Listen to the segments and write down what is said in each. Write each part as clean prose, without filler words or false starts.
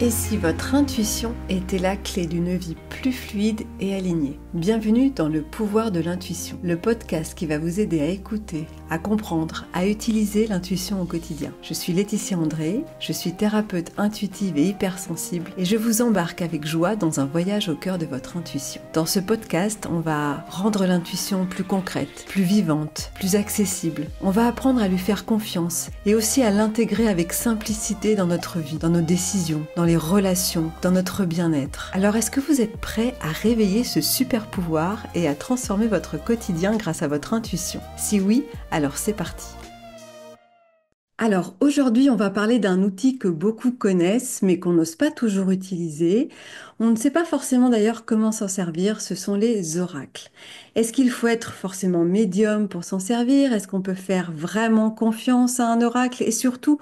Et si votre intuition était la clé d'une vie plus fluide et alignée? Bienvenue dans le pouvoir de l'intuition, le podcast qui va vous aider à écouter, à comprendre, à utiliser l'intuition au quotidien. Je suis Laetitia André, je suis thérapeute intuitive et hypersensible et je vous embarque avec joie dans un voyage au cœur de votre intuition. Dans ce podcast, on va rendre l'intuition plus concrète, plus vivante, plus accessible. On va apprendre à lui faire confiance et aussi à l'intégrer avec simplicité dans notre vie, dans nos décisions, dans les relations, dans notre bien-être. Alors est-ce que vous êtes prêt à réveiller ce super pouvoir et à transformer votre quotidien grâce à votre intuition? Si oui, alors c'est parti. Alors aujourd'hui, on va parler d'un outil que beaucoup connaissent mais qu'on n'ose pas toujours utiliser. On ne sait pas forcément d'ailleurs comment s'en servir, ce sont les oracles. Est-ce qu'il faut être forcément médium pour s'en servir? Est-ce qu'on peut faire vraiment confiance à un oracle? Et surtout,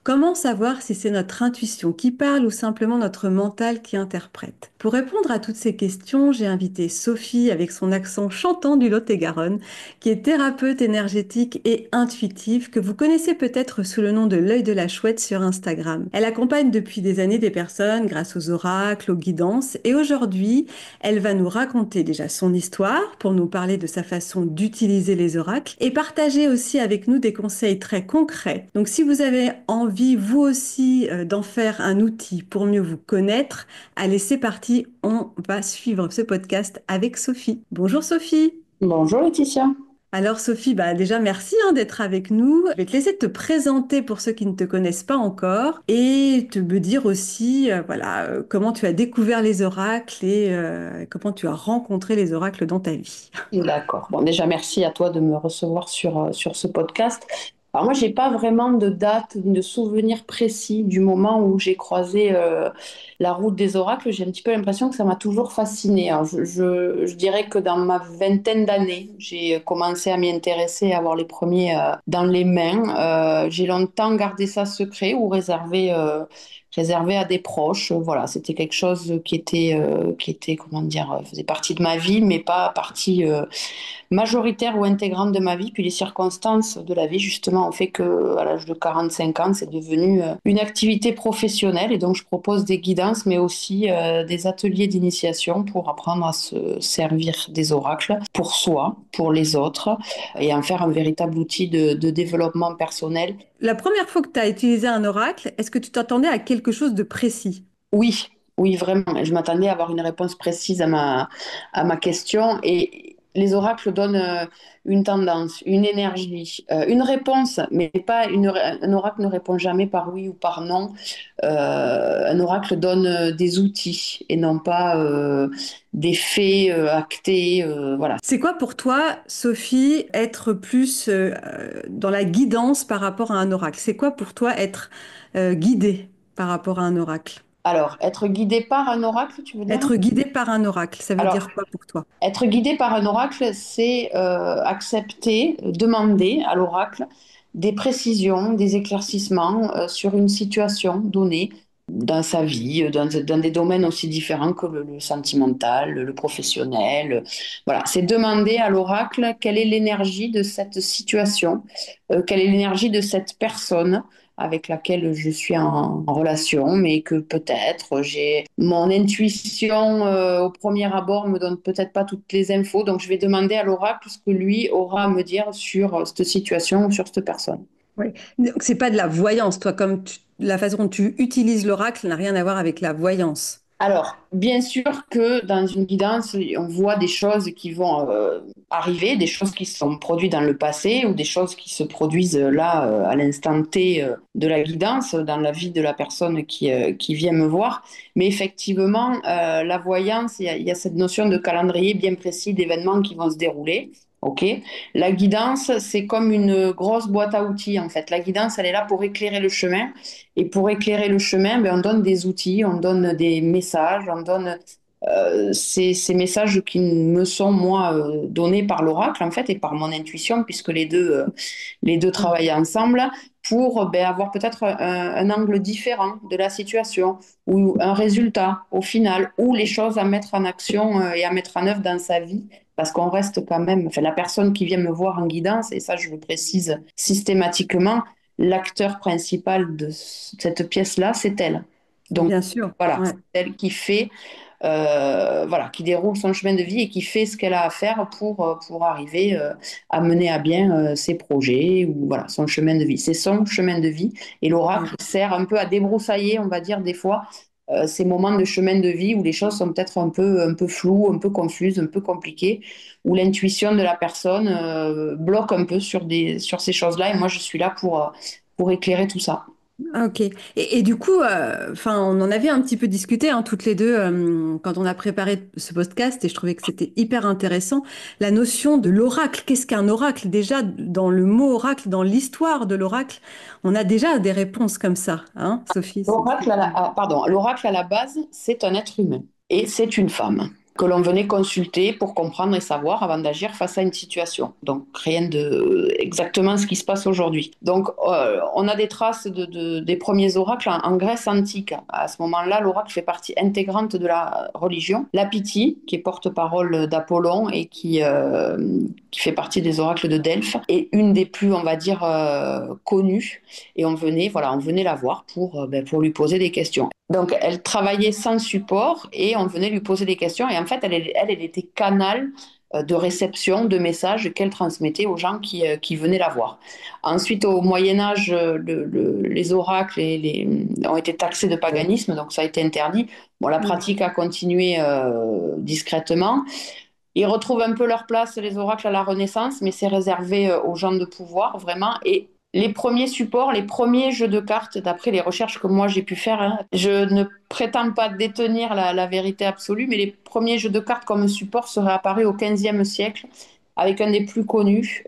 comment savoir si c'est notre intuition qui parle ou simplement notre mental qui interprète? Pour répondre à toutes ces questions, j'ai invité Sophie avec son accent chantant du Lot-et-Garonne, qui est thérapeute énergétique et intuitive, que vous connaissez peut-être sous le nom de l'œil de la chouette sur Instagram. Elle accompagne depuis des années des personnes grâce aux oracles, aux guidances, et aujourd'hui, elle va nous raconter déjà son histoire pour nous parler de sa façon d'utiliser les oracles et partager aussi avec nous des conseils très concrets. Donc si vous avez envie, vous aussi, d'en faire un outil pour mieux vous connaître, allez, c'est parti, on va suivre ce podcast avec Sophie. Bonjour Sophie. Bonjour Laetitia. Alors Sophie, déjà merci d'être avec nous. Je vais te laisser te présenter pour ceux qui ne te connaissent pas encore et te me dire aussi comment tu as découvert les oracles et comment tu as rencontré les oracles dans ta vie. D'accord. Bon, déjà, merci à toi de me recevoir sur ce podcast. Alors moi, j'ai pas vraiment de date ni de souvenir précis du moment où j'ai croisé la route des oracles. J'ai un petit peu l'impression que ça m'a toujours fascinée. Alors, je dirais que dans ma vingtaine d'années, j'ai commencé à m'y intéresser, à avoir les premiers dans les mains. J'ai longtemps gardé ça secret ou réservé à des proches. Voilà, c'était quelque chose qui était, comment dire, faisait partie de ma vie, mais pas partie majoritaire ou intégrante de ma vie. Puis les circonstances de la vie, justement, ont fait que à l'âge de 45 ans, c'est devenu une activité professionnelle. Et donc, je propose des guidances, mais aussi des ateliers d'initiation pour apprendre à se servir des oracles pour soi, pour les autres, et en faire un véritable outil de développement personnel. La première fois que tu as utilisé un oracle, est-ce que tu t'attendais à quelque chose de précis? Oui, oui, vraiment. Je m'attendais à avoir une réponse précise à ma question. Et les oracles donnent une tendance, une énergie, une réponse, mais pas un oracle ne répond jamais par oui ou par non. Un oracle donne des outils et non pas des faits actés. Voilà. C'est quoi pour toi, Sophie, être plus dans la guidance par rapport à un oracle? C'est quoi pour toi être guidée par rapport à un oracle? Alors, être guidé par un oracle, tu veux dire? Être guidé par un oracle, ça veut Alors, dire quoi pour toi? être guidé par un oracle, c'est accepter, demander à l'oracle des précisions, des éclaircissements sur une situation donnée dans sa vie, dans des domaines aussi différents que le sentimental, le professionnel. Voilà, c'est demander à l'oracle quelle est l'énergie de cette situation, quelle est l'énergie de cette personne avec laquelle je suis en relation, mais que peut-être j'ai mon intuition au premier abord me donne peut-être pas toutes les infos, donc je vais demander à l'oracle ce que lui aura à me dire sur cette situation ou sur cette personne. Oui. Donc, c'est pas de la voyance, toi, la façon dont tu utilises l'oracle n'a rien à voir avec la voyance. Alors, bien sûr que dans une guidance, on voit des choses qui vont arriver, des choses qui se sont produites dans le passé ou des choses qui se produisent là, à l'instant T de la guidance, dans la vie de la personne qui vient me voir. Mais effectivement, la voyance, il y a cette notion de calendrier bien précis d'événements qui vont se dérouler. OK. La guidance, c'est comme une grosse boîte à outils, en fait. La guidance, elle est là pour éclairer le chemin. Et pour éclairer le chemin, on donne des outils, on donne des messages, on donne ces messages qui me sont, moi, donnés par l'oracle, en fait, et par mon intuition, puisque les deux travaillent ensemble, pour avoir peut-être un angle différent de la situation, ou un résultat, au final, ou les choses à mettre en action et à mettre en œuvre dans sa vie. Parce qu'on reste quand même, enfin, la personne qui vient me voir en guidance, et ça je le précise systématiquement, l'acteur principal de cette pièce-là, c'est elle. Donc, Bien sûr. voilà, Ouais. c'est elle qui fait, voilà, qui déroule son chemin de vie et qui fait ce qu'elle a à faire pour arriver à mener à bien ses projets ou voilà, son chemin de vie. C'est son chemin de vie et l'oracle sert un peu à débroussailler, on va dire, des fois, ces moments de chemin de vie où les choses sont peut-être un peu floues, un peu confuses, un peu compliquées, où l'intuition de la personne bloque un peu sur ces choses-là. Et moi, je suis là pour éclairer tout ça. Ah, ok. Et du coup, enfin, on en avait un petit peu discuté, hein, toutes les deux, quand on a préparé ce podcast, et je trouvais que c'était hyper intéressant. La notion de l'oracle. Qu'est-ce qu'un oracle? Déjà, dans le mot oracle, dans l'histoire de l'oracle, on a déjà des réponses comme ça, hein, Sophie? L'oracle à la base, c'est un être humain et c'est une femme que l'on venait consulter pour comprendre et savoir avant d'agir face à une situation. Donc rien de exactement ce qui se passe aujourd'hui. Donc on a des traces des premiers oracles en Grèce antique. À ce moment-là, l'oracle fait partie intégrante de la religion. La Pythie, qui est porte-parole d'Apollon et qui fait partie des oracles de Delphes, est une des plus, on va dire, connues. Et on venait la voir pour lui poser des questions. Donc, elle travaillait sans support et on venait lui poser des questions. Et en fait, elle était canal de réception de messages qu'elle transmettait aux gens qui venaient la voir. Ensuite, au Moyen Âge, les oracles ont été taxés de paganisme, donc ça a été interdit. Bon, la Mm. pratique a continué discrètement. Ils retrouvent un peu leur place, les oracles, à la Renaissance, mais c'est réservé aux gens de pouvoir, vraiment. Et les premiers supports, les premiers jeux de cartes, d'après les recherches que moi j'ai pu faire, hein, je ne prétends pas détenir la vérité absolue, mais les premiers jeux de cartes comme support seraient apparus au XVe siècle, avec un des plus connus,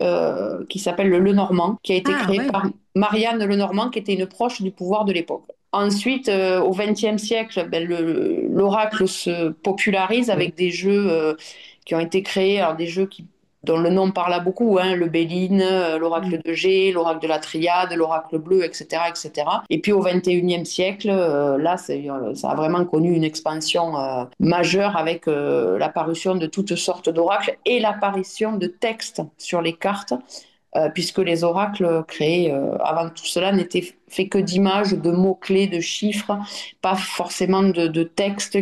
qui s'appelle le Lenormand, qui a été Ah créé ouais. par Marianne Lenormand, qui était une proche du pouvoir de l'époque. Ensuite, au XXe siècle, l'oracle se popularise avec des jeux qui ont été créés, alors dont le nom parle à beaucoup, hein, le Béline, l'oracle Mm. de G, l'oracle de la Triade, l'oracle bleu, etc., etc. Et cetera. Et puis au XXIe siècle, là, ça a vraiment connu une expansion majeure avec l'apparition de toutes sortes d'oracles et l'apparition de textes sur les cartes puisque les oracles créés avant tout cela n'étaient faits que d'images, de mots-clés, de chiffres, pas forcément de textes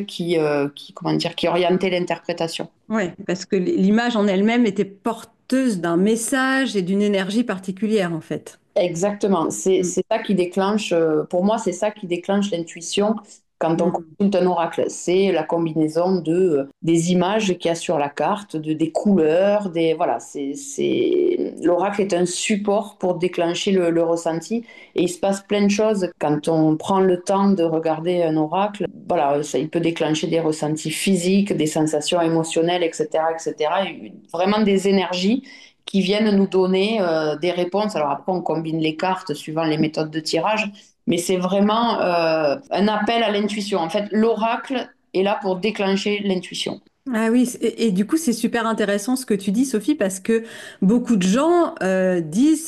comment dire, qui orientaient l'interprétation. Ouais, parce que l'image en elle-même était porteuse d'un message et d'une énergie particulière, en fait. Exactement, Mm. c'est ça qui déclenche, pour moi, c'est ça qui déclenche l'intuition quand on Mm. consulte un oracle. C'est la combinaison des images qu'il y a sur la carte, des couleurs, voilà, l'oracle est un support pour déclencher le ressenti et il se passe plein de choses quand on prend le temps de regarder un oracle. Voilà, il peut déclencher des ressentis physiques, des sensations émotionnelles, etc., etc., et vraiment des énergies qui viennent nous donner des réponses. Alors après, on combine les cartes suivant les méthodes de tirage, mais c'est vraiment un appel à l'intuition. En fait, l'oracle est là pour déclencher l'intuition. Ah oui, et du coup, c'est super intéressant ce que tu dis, Sophie, parce que beaucoup de gens disent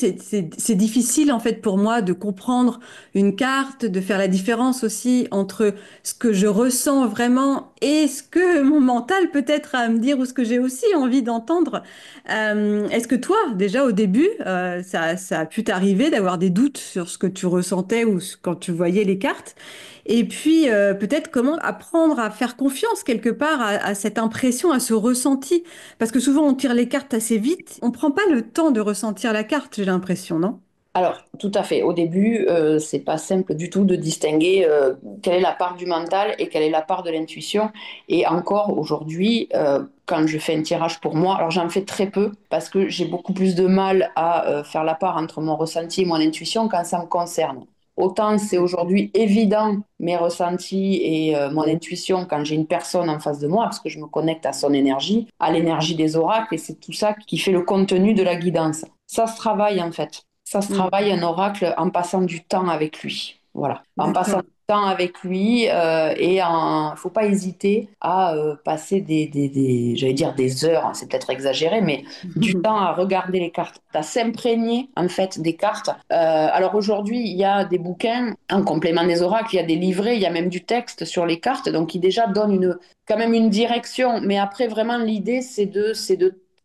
c'est difficile en fait pour moi de comprendre une carte, de faire la différence aussi entre ce que je ressens vraiment et ce que mon mental peut-être à me dire ou ce que j'ai aussi envie d'entendre. Est-ce que toi, déjà au début, ça a pu t'arriver d'avoir des doutes sur ce que tu ressentais ou quand tu voyais les cartes? Et puis, peut-être comment apprendre à faire confiance quelque part à cette impression, à ce ressenti. Parce que souvent, on tire les cartes assez vite. On prend pas le temps de ressentir la carte, j'ai l'impression, non? Alors, tout à fait. Au début, c'est pas simple du tout de distinguer quelle est la part du mental et quelle est la part de l'intuition. Et encore aujourd'hui, quand je fais un tirage pour moi, alors j'en fais très peu parce que j'ai beaucoup plus de mal à faire la part entre mon ressenti et mon intuition quand ça me concerne. Autant c'est aujourd'hui évident mes ressentis et mon intuition quand j'ai une personne en face de moi parce que je me connecte à son énergie, à l'énergie des oracles et c'est tout ça qui fait le contenu de la guidance. Ça se travaille en fait. Ça se Hmm, travaille un oracle en passant du temps avec lui. Voilà. En passant d'accord. du temps avec lui faut pas hésiter à passer j'allais dire des heures, hein, c'est peut-être exagéré, mais du temps à regarder les cartes, à s'imprégner en fait des cartes. Alors aujourd'hui, il y a des bouquins en complément des oracles, il y a des livrets, il y a même du texte sur les cartes, donc qui déjà donne quand même une direction. Mais après, vraiment, l'idée, c'est de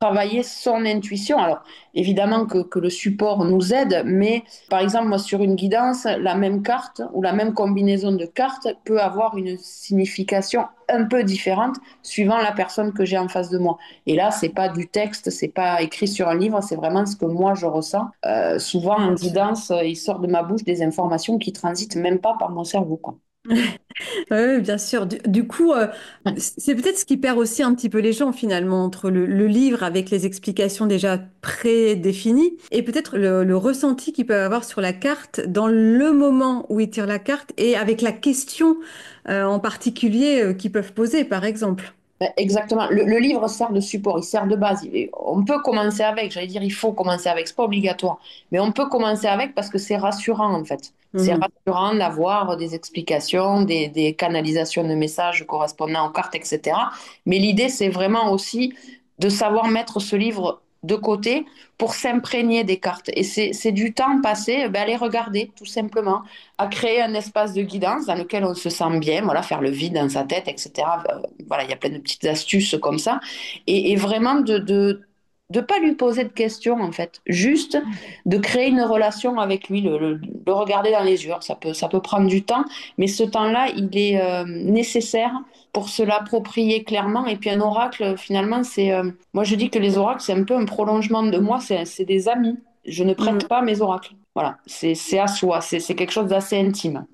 travailler son intuition. Alors, évidemment que le support nous aide, mais par exemple, moi, sur une guidance, la même carte ou la même combinaison de cartes peut avoir une signification un peu différente suivant la personne que j'ai en face de moi. Et là, c'est pas du texte, c'est pas écrit sur un livre, c'est vraiment ce que moi je ressens. Souvent, en Bien sûr. guidance, il sort de ma bouche des informations qui transitent même pas par mon cerveau, quoi. Oui, bien sûr. Du coup, c'est peut-être ce qui perd aussi un petit peu les gens finalement entre le livre avec les explications déjà prédéfinies et peut-être le ressenti qu'ils peuvent avoir sur la carte dans le moment où ils tirent la carte et avec la question en particulier qu'ils peuvent poser, par exemple. Ben, exactement. Le livre sert de support, il sert de base. On peut commencer avec, j'allais dire, il faut commencer avec, c'est pas obligatoire, mais on peut commencer avec parce que c'est rassurant en fait. C'est Mhm. rassurant d'avoir des explications, des canalisations de messages correspondant aux cartes, etc. Mais l'idée, c'est vraiment aussi de savoir mettre ce livre de côté pour s'imprégner des cartes. Et c'est du temps passé, ben, à les regarder, tout simplement, à créer un espace de guidance dans lequel on se sent bien, voilà, faire le vide dans sa tête, etc. Voilà, il y a plein de petites astuces comme ça. Et vraiment de pas lui poser de questions, en fait. Juste de créer une relation avec lui, le regarder dans les yeux. Ça peut prendre du temps, mais ce temps-là, il est nécessaire pour se l'approprier clairement. Et puis un oracle, finalement, moi je dis que les oracles, c'est un peu un prolongement de moi, c'est des amis. Je ne Mhm. prête pas mes oracles. Voilà, c'est à soi, c'est quelque chose d'assez intime.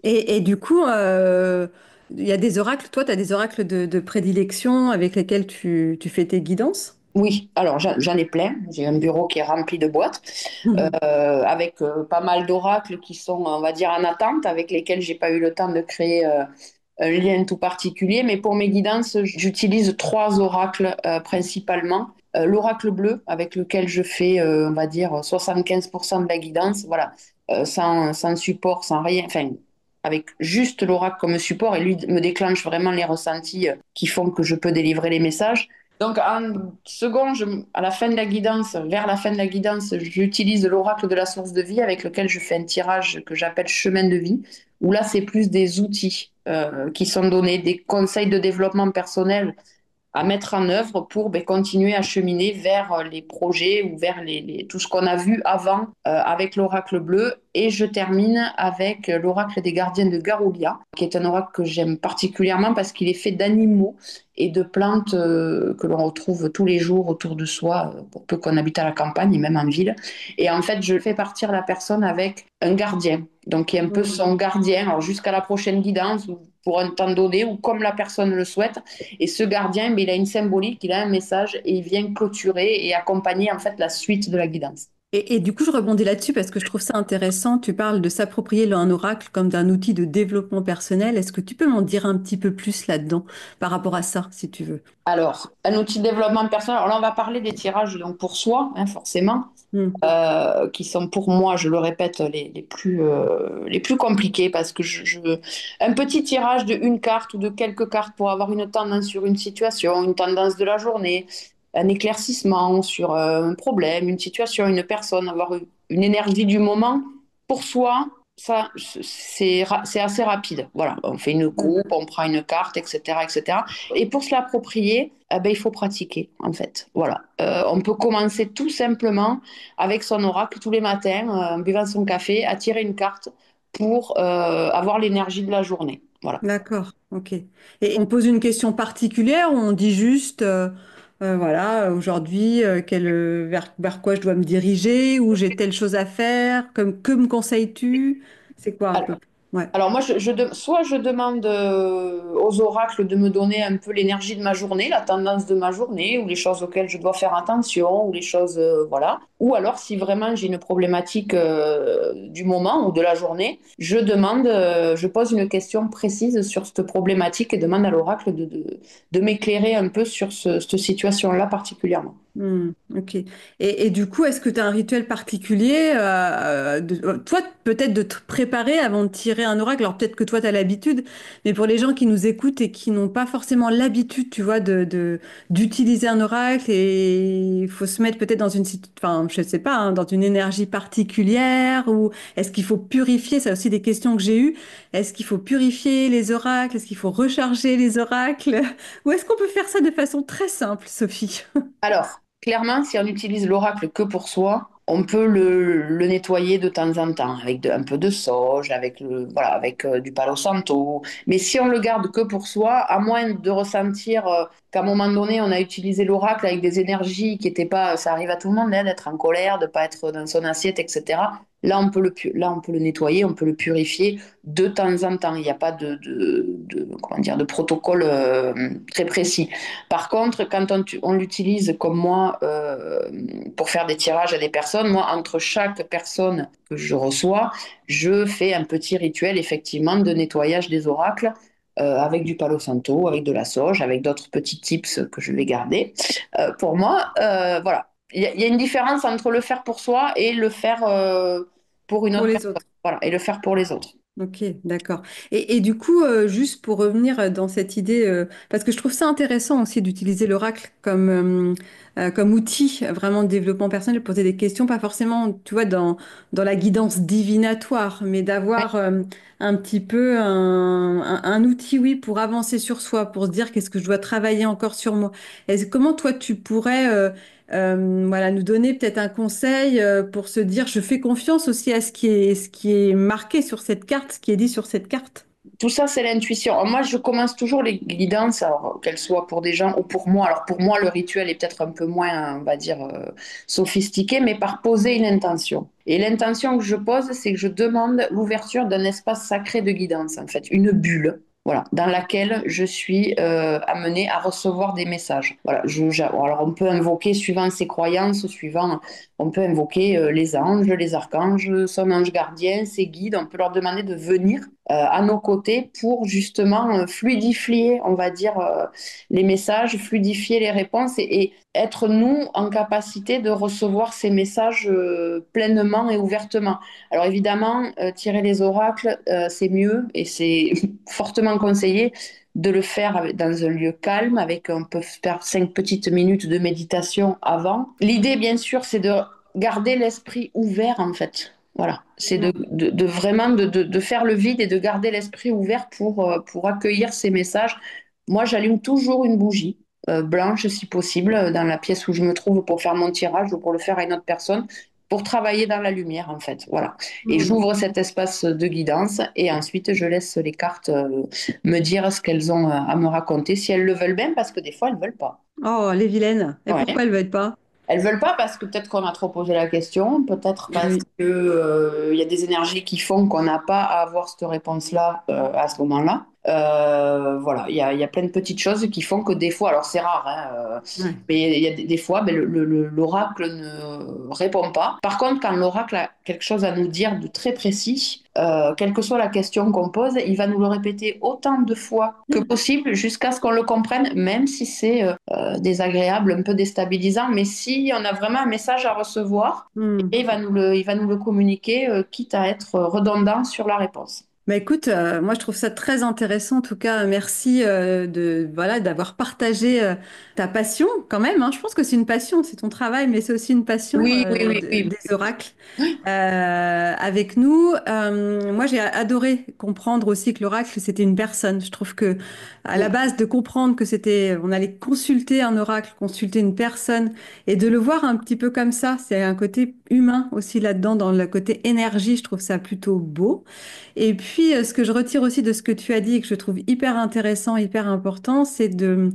Et du coup, il y a des oracles. Toi, tu as des oracles de prédilection avec lesquels tu fais tes guidances? Oui, alors j'en ai plein. J'ai un bureau qui est rempli de boîtes avec pas mal d'oracles qui sont, on va dire, en attente, avec lesquels j'ai pas eu le temps de créer un lien tout particulier. Mais pour mes guidances, j'utilise trois oracles principalement. L'oracle bleu, avec lequel je fais, on va dire, 75% de la guidance, voilà, sans support, sans rien, enfin, avec juste l'oracle comme support, et lui me déclenche vraiment les ressentis qui font que je peux délivrer les messages. Donc, en second, à la fin de la guidance, vers la fin de la guidance, j'utilise l'oracle de la source de vie avec lequel je fais un tirage que j'appelle chemin de vie, où là, c'est plus des outils qui sont donnés, des conseils de développement personnel à mettre en œuvre pour ben, continuer à cheminer vers les projets ou vers tout ce qu'on a vu avant avec l'oracle bleu. Et je termine avec l'oracle des gardiens de Garoulia, qui est un oracle que j'aime particulièrement parce qu'il est fait d'animaux et de plantes que l'on retrouve tous les jours autour de soi, pour peu qu'on habite à la campagne et même en ville. Et en fait, je fais partir la personne avec un gardien, donc qui est un peu Mhm. son gardien, alors jusqu'à la prochaine guidance ou pour un temps donné ou comme la personne le souhaite. Et ce gardien, mais il a une symbolique, il a un message et il vient clôturer et accompagner en fait la suite de la guidance. Et du coup, je rebondis là-dessus parce que je trouve ça intéressant. Tu parles de s'approprier un oracle comme d'un outil de développement personnel. Est-ce que tu peux m'en dire un petit peu plus là-dedans par rapport à ça, si tu veux? Alors, un outil de développement personnel. Alors là, on va parler des tirages donc pour soi, hein, forcément, Hmm. qui sont pour moi, je le répète, les plus compliqués parce que un petit tirage de une carte ou de quelques cartes pour avoir une tendance sur une situation, une tendance de la journée, un éclaircissement sur un problème, une situation, une personne, avoir une énergie du moment, pour soi, ça, c'est assez rapide. Voilà, on fait une coupe, on prend une carte, etc., etc. Et pour se l'approprier, ben, il faut pratiquer, en fait. Voilà. On peut commencer tout simplement avec son oracle tous les matins, en buvant son café, à tirer une carte pour avoir l'énergie de la journée. Voilà. D'accord, ok. Et on pose une question particulière ou on dit juste, voilà, aujourd'hui, vers quoi je dois me diriger ou j'ai telle chose à faire, que me conseilles-tu? C'est quoi un peu? Ouais. Alors moi, soit je demande aux oracles de me donner un peu l'énergie de ma journée, la tendance de ma journée, ou les choses auxquelles je dois faire attention, ou les choses, voilà. Ou alors, si vraiment j'ai une problématique du moment ou de la journée, je pose une question précise sur cette problématique et demande à l'oracle de m'éclairer un peu sur cette situation-là particulièrement. Hmm, ok. Et du coup, est-ce que tu as un rituel particulier, toi, peut-être de te préparer avant de tirer un oracle? Alors peut-être que toi, tu as l'habitude, mais pour les gens qui nous écoutent et qui n'ont pas forcément l'habitude, tu vois, d'utiliser un oracle, et il faut se mettre peut-être dans enfin, je sais pas, hein, dans une énergie particulière, ou est-ce qu'il faut purifier? C'est aussi des questions que j'ai eues. Est-ce qu'il faut purifier les oracles? Est-ce qu'il faut recharger les oracles? Ou est-ce qu'on peut faire ça de façon très simple, Sophie? Alors, clairement, si on utilise l'oracle que pour soi, on peut le nettoyer de temps en temps avec un peu de sauge, voilà, avec du palo santo. Mais si on le garde que pour soi, à moins de ressentir qu'à un moment donné, on a utilisé l'oracle avec des énergies qui n'étaient pas, ça arrive à tout le monde, hein, d'être en colère, de pas être dans son assiette, etc. Là, on peut le nettoyer, on peut le purifier de temps en temps. Il n'y a pas comment dire, de protocole très précis. Par contre, quand on l'utilise comme moi pour faire des tirages à des personnes, moi, entre chaque personne que je reçois, je fais un petit rituel effectivement de nettoyage des oracles avec du palo santo, avec de la sauge, avec d'autres petits tips que je vais garder. Pour moi, voilà. Il y a une différence entre le faire pour soi et le faire pour une Pour autre les personne. autres. Voilà, et le faire pour les autres. Ok, d'accord. Et du coup, juste pour revenir dans cette idée, parce que je trouve ça intéressant aussi d'utiliser l'oracle comme outil vraiment de développement personnel, de poser des questions, pas forcément, tu vois, dans la guidance divinatoire, mais Ouais. d'avoir un petit peu un outil, oui, pour avancer sur soi, pour se dire qu'est-ce que je dois travailler encore sur moi. Comment toi, tu pourrais voilà, nous donner peut-être un conseil pour se dire, je fais confiance aussi à ce qui est marqué sur cette carte, ce qui est dit sur cette carte. Tout ça, c'est l'intuition. Alors, moi, je commence toujours les guidances, alors qu'elles soient pour des gens ou pour moi. Alors, pour moi, le rituel est peut-être un peu moins, on va dire, sophistiqué, mais par poser une intention. Et l'intention que je pose, c'est que je demande l'ouverture d'un espace sacré de guidance, en fait, une bulle. Voilà, dans laquelle je suis amenée à recevoir des messages. Voilà, alors on peut invoquer suivant ses croyances, on peut invoquer les anges, les archanges, son ange gardien, ses guides. On peut leur demander de venir à nos côtés pour justement fluidifier, on va dire, les messages, fluidifier les réponses et être nous en capacité de recevoir ces messages pleinement et ouvertement. Alors évidemment, tirer les oracles, c'est mieux et c'est fortement conseillé de le faire dans un lieu calme, on peut faire 5 petites minutes de méditation avant. L'idée, bien sûr, c'est de garder l'esprit ouvert, en fait. Voilà, c'est de vraiment de faire le vide et de garder l'esprit ouvert pour accueillir ces messages. Moi, j'allume toujours une bougie blanche, si possible, dans la pièce où je me trouve pour faire mon tirage ou pour le faire à une autre personne, pour travailler dans la lumière, en fait. Voilà. Et Hmm. j'ouvre cet espace de guidance et ensuite, je laisse les cartes me dire ce qu'elles ont à me raconter, si elles le veulent bien, parce que des fois, elles ne veulent pas. Oh, les vilaines. Et Ouais. pourquoi elles veulent pas? Elles veulent pas parce que peut-être qu'on a trop posé la question, peut-être parce Oui. que il y a des énergies qui font qu'on n'a pas à avoir cette réponse-là à ce moment-là. Voilà, il y a plein de petites choses qui font que des fois, alors c'est rare, hein, Ouais. mais il y a des fois, ben, l'oracle ne répond pas. Par contre, quand l'oracle a quelque chose à nous dire de très précis, quelle que soit la question qu'on pose, il va nous le répéter autant de fois que possible jusqu'à ce qu'on le comprenne, même si c'est désagréable, un peu déstabilisant, mais si on a vraiment un message à recevoir, Hmm. et il va nous le communiquer, quitte à être redondant sur la réponse. Bah écoute, moi je trouve ça très intéressant. En tout cas, merci de voilà d'avoir partagé ta passion quand même, hein. Je pense que c'est une passion, c'est ton travail, mais c'est aussi une passion Oui, oui, oui, oui. des oracles avec nous. Moi, j'ai adoré comprendre aussi que l'oracle c'était une personne. Je trouve que à la Oui. base de comprendre que c'était, on allait consulter un oracle, consulter une personne, et de le voir un petit peu comme ça, c'est un côté humain aussi là-dedans, dans le côté énergie. Je trouve ça plutôt beau. Et puis, ce que je retire aussi de ce que tu as dit et que je trouve hyper intéressant, hyper important, c'est de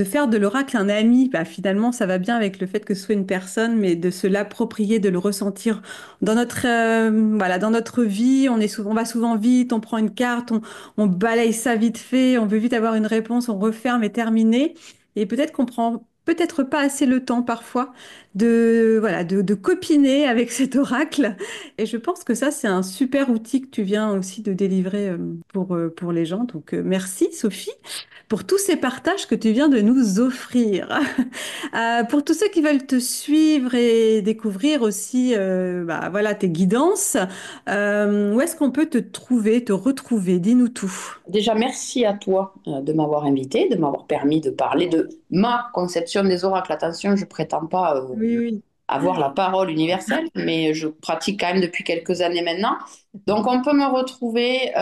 faire de l'oracle un ami. Bah, finalement, ça va bien avec le fait que ce soit une personne, mais de se l'approprier, de le ressentir dans voilà, dans notre vie. On va souvent vite, on prend une carte, on balaye ça vite fait, on veut vite avoir une réponse, on referme et terminer. Et peut-être qu'on prend peut-être pas assez le temps parfois voilà, de copiner avec cet oracle et je pense que ça, c'est un super outil que tu viens aussi de délivrer pour les gens. Donc, merci Sophie pour tous ces partages que tu viens de nous offrir. Pour tous ceux qui veulent te suivre et découvrir aussi bah, voilà, tes guidances, où est-ce qu'on peut te trouver, te retrouver? Dis-nous tout. Déjà, merci à toi de m'avoir invité, de m'avoir permis de parler de ma conception des oracles. Attention, je prétends pas Oui, oui. avoir la parole universelle, mais je pratique quand même depuis quelques années maintenant. Donc, on peut me retrouver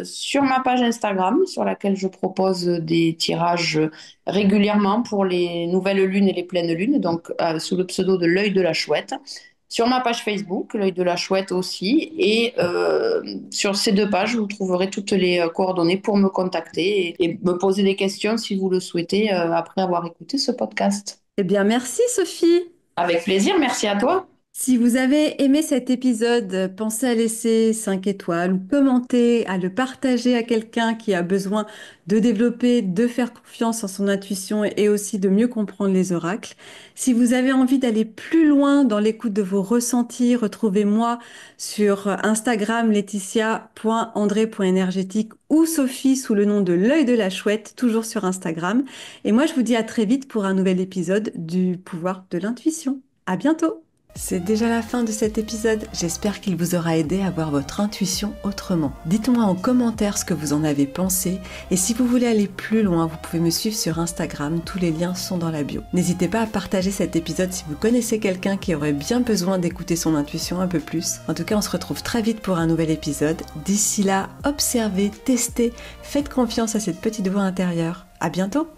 sur ma page Instagram, sur laquelle je propose des tirages régulièrement pour les nouvelles lunes et les pleines lunes, donc sous le pseudo de l'œil de la chouette. Sur ma page Facebook, l'œil de la chouette aussi, et sur ces deux pages, vous trouverez toutes les coordonnées pour me contacter et me poser des questions si vous le souhaitez après avoir écouté ce podcast. Eh bien, merci Sophie. Avec plaisir, merci à toi. Si vous avez aimé cet épisode, pensez à laisser 5 étoiles ou commenter, à le partager à quelqu'un qui a besoin de développer, de faire confiance en son intuition et aussi de mieux comprendre les oracles. Si vous avez envie d'aller plus loin dans l'écoute de vos ressentis, retrouvez-moi sur Instagram laetitia.andré.énergétique ou Sophie sous le nom de l'œil de la chouette, toujours sur Instagram. Et moi, je vous dis à très vite pour un nouvel épisode du pouvoir de l'intuition. À bientôt! C'est déjà la fin de cet épisode, j'espère qu'il vous aura aidé à voir votre intuition autrement. Dites-moi en commentaire ce que vous en avez pensé et si vous voulez aller plus loin, vous pouvez me suivre sur Instagram, tous les liens sont dans la bio. N'hésitez pas à partager cet épisode si vous connaissez quelqu'un qui aurait bien besoin d'écouter son intuition un peu plus. En tout cas, on se retrouve très vite pour un nouvel épisode. D'ici là, observez, testez, faites confiance à cette petite voix intérieure. À bientôt!